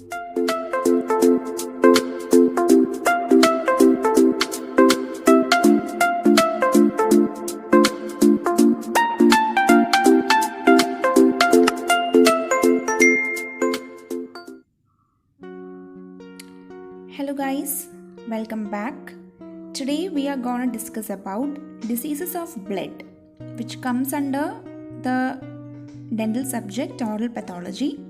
Hello guys, welcome back. Today we are going to discuss about diseases of blood, which comes under the dental subject oral pathology.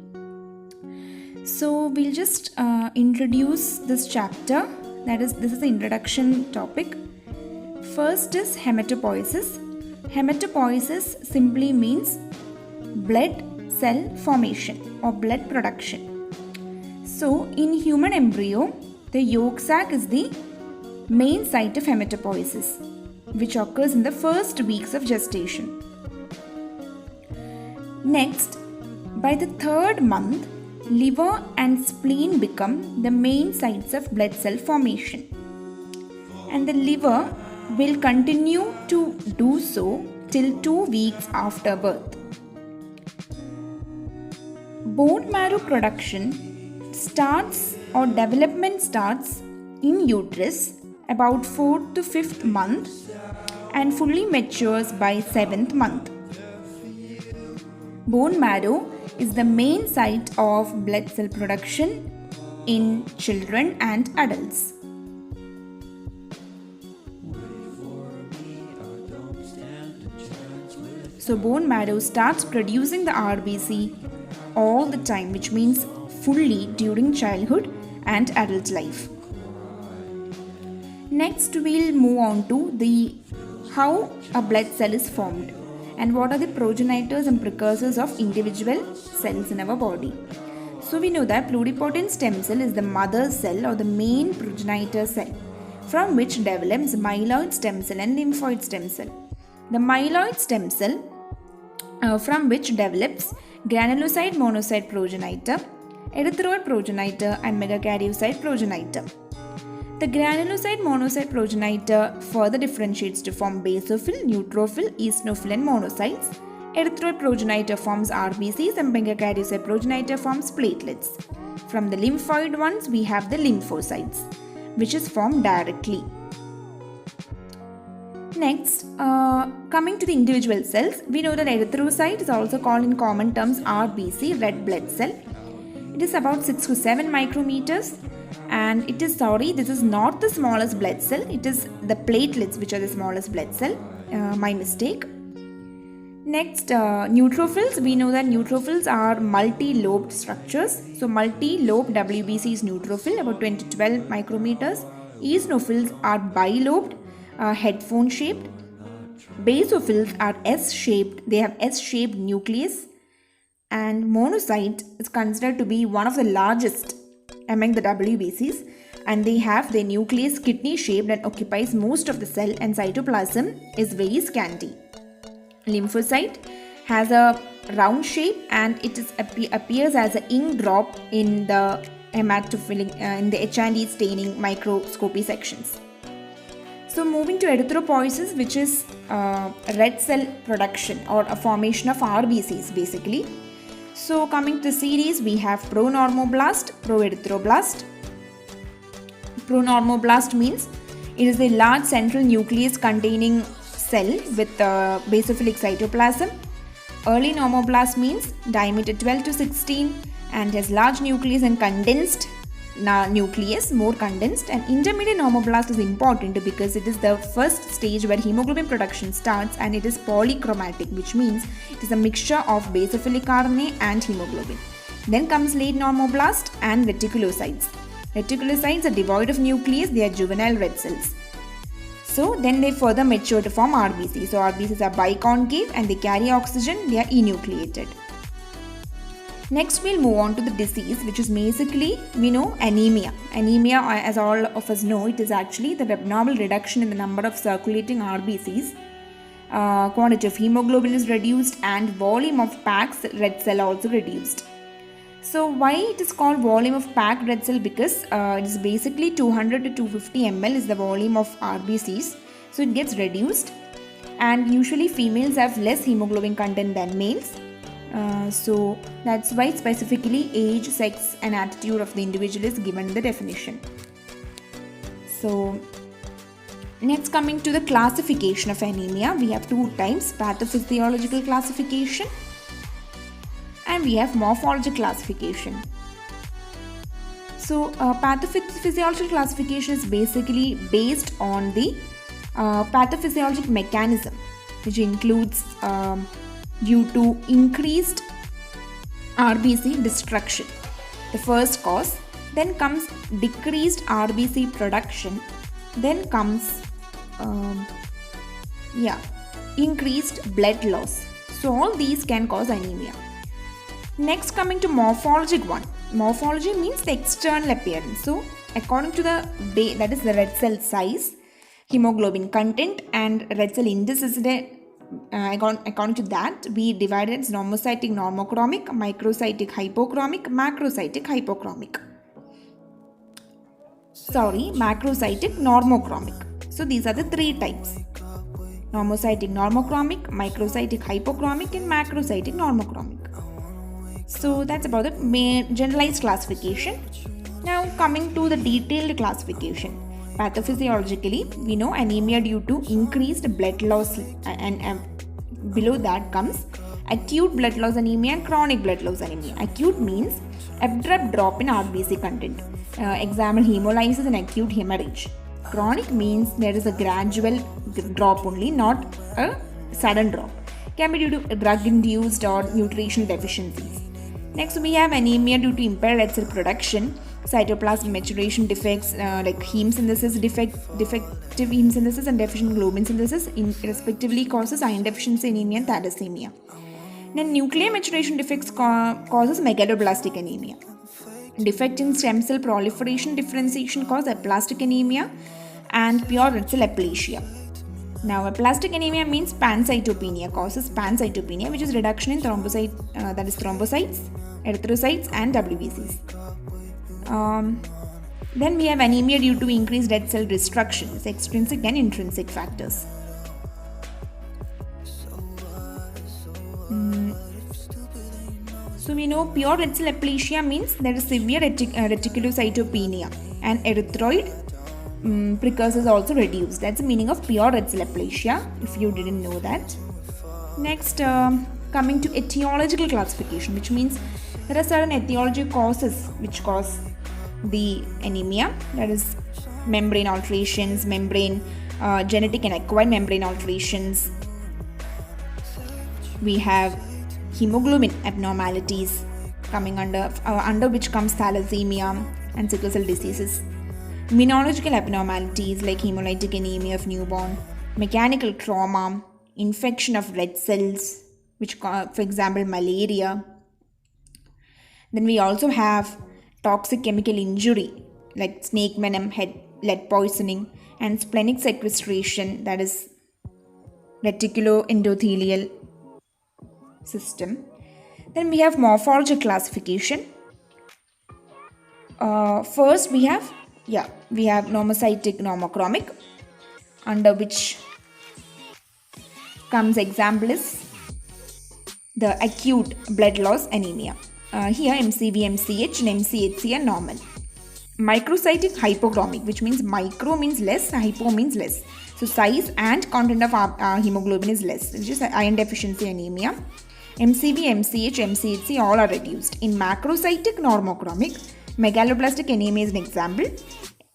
So we'll just introduce this chapter. This is the introduction topic. First is hematopoiesis. Hematopoiesis simply means blood cell formation or blood production. So in human embryo, the yolk sac is the main site of hematopoiesis, which occurs in the first weeks of gestation. Next, by the third month, liver and spleen become the main sites of blood cell formation. And the liver will continue to do so till 2 weeks after birth. Bone marrow production starts or development starts in uterus about 4th to 5th month and fully matures by 7th month. Bone marrow is the main site of blood cell production in children and adults. So bone marrow starts producing the RBC all the time, which means fully during childhood and adult life. Next we'll move on to how a blood cell is formed and what are the progenitors and precursors of individual cells in our body. So we know that pluripotent stem cell is the mother cell or the main progenitor cell from which develops myeloid stem cell and lymphoid stem cell. The myeloid stem cell from which develops granulocyte monocyte progenitor, erythroid progenitor and megakaryocyte progenitor. The granulocyte monocyte progenitor further differentiates to form basophil, neutrophil, eosinophil and monocytes. Erythroid progenitor forms RBCs and megakaryocyte progenitor forms platelets. From the lymphoid ones we have the lymphocytes, which is formed directly. Next, coming to the individual cells, we know that erythrocyte is also called in common terms RBC, red blood cell. It is about 6 to 7 micrometers and this is not the smallest blood cell, it is the platelets which are the smallest blood cell, my mistake. Next, neutrophils, we know that neutrophils are multi-lobed structures. So multi-lobed WBC is neutrophil, about 20 to 12 micrometers. Eosinophils are bilobed, headphone shaped. Basophils are S-shaped, they have S-shaped nucleus. And monocyte is considered to be one of the largest among the WBCs, and they have their nucleus kidney shaped and occupies most of the cell, and cytoplasm is very scanty. Lymphocyte has a round shape and it appears as an ink drop in the hematophilic in the H&E staining microscopy sections. So moving to erythropoiesis, which is red cell production or a formation of RBCs basically. So coming to the series, we have pronormoblast, proerythroblast. Pronormoblast means it is a large central nucleus containing cell with basophilic cytoplasm. Early normoblast means diameter 12 to 16 and has large nucleus and condensed nucleus, more condensed. And intermediate normoblast is important because it is the first stage where hemoglobin production starts and it is polychromatic, which means it is a mixture of basophilic RNA and hemoglobin. Then comes late normoblast and reticulocytes. Reticulocytes are devoid of nucleus, they are juvenile red cells. So then they further mature to form RBC. So RBCs are biconcave and they carry oxygen, they are enucleated. Next we'll move on to the disease, which is basically, we know, anemia. Anemia, as all of us know, it is actually the abnormal reduction in the number of circulating RBCs. Quantity of hemoglobin is reduced and volume of packed red cell also reduced. So why it is called volume of packed red cell? Because it is basically 200 to 250 ml is the volume of RBCs. So it gets reduced, and usually females have less hemoglobin content than males. So that's why specifically age, sex, and attitude of the individual is given in the definition. So next, coming to the classification of anemia, we have two types: pathophysiological classification and we have morphological classification. So pathophysiological classification is basically based on the pathophysiologic mechanism, which includes due to increased RBC destruction, the first cause, then comes decreased RBC production, then comes increased blood loss. So all these can cause anemia. Next, coming to morphologic one. Morphology means the external appearance. So according to the that is the red cell size, hemoglobin content and red cell indices, according to that we divided as normocytic normochromic, microcytic hypochromic, macrocytic hypochromic. Macrocytic normochromic. So these are the three types: normocytic normochromic, microcytic hypochromic, and macrocytic normochromic. So that's about the main generalized classification. Now coming to the detailed classification. Pathophysiologically, we know anemia due to increased blood loss, and below that comes acute blood loss anemia and chronic blood loss anemia. Acute means abrupt drop in RBC content. Example, hemolysis and acute hemorrhage. Chronic means there is a gradual drop only, not a sudden drop. Can be due to drug-induced or nutritional deficiencies. Next, we have anemia due to impaired red cell production, cytoplasm maturation defects like heme synthesis defective heme synthesis and deficient globin synthesis respectively causes iron deficiency anemia and thalassemia. Then nuclear maturation defects causes megaloblastic anemia. Defect in stem cell proliferation differentiation causes aplastic anemia and pure red cell aplasia. Now, aplastic anemia means pancytopenia, causes pancytopenia, which is reduction in thrombocytes, erythrocytes, and WBCs. Then we have anemia due to increased red cell destruction, extrinsic and intrinsic factors. So we know pure red cell aplasia means there is severe reticulocytopenia and erythroid precursors also reduced. That's the meaning of pure red cell aplasia, if you didn't know that. Next, coming to etiological classification, which means there are certain etiological causes which cause the anemia. That is membrane alterations, genetic and acquired membrane alterations. We have hemoglobin abnormalities coming under which comes thalassemia and sickle cell diseases. Immunological abnormalities like hemolytic anemia of newborn, mechanical trauma, infection of red cells, which, for example, malaria. Then we also have toxic chemical injury like snake venom, lead poisoning, and splenic sequestration, that is reticuloendothelial system. Then we have morphological classification. First we have normocytic normochromic, under which comes example is the acute blood loss anemia. Here MCV, MCH and MCHC are normal. Microcytic hypochromic, which means micro means less, hypo means less. So size and content of hemoglobin is less, which is iron deficiency anemia. MCV, MCH, MCHC all are reduced. In macrocytic normochromic, megaloblastic anemia is an example.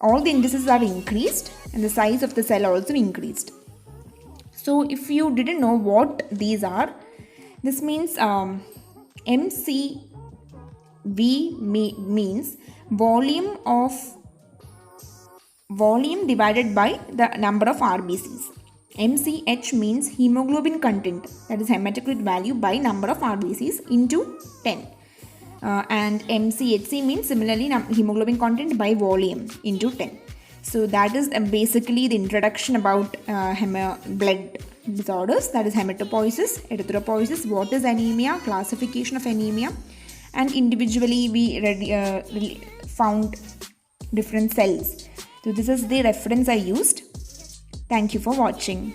All the indices are increased and the size of the cell also increased. So if you didn't know what these are, this means MCV means volume divided by the number of RBCs. MCH means hemoglobin content, that is hematocrit value by number of RBCs into 10. And MCHC means similarly hemoglobin content by volume into 10. So that is basically the introduction about blood disorders, that is hematopoiesis, erythropoiesis, what is anemia, classification of anemia, and individually we found different cells. So this is the reference I used. Thank you for watching.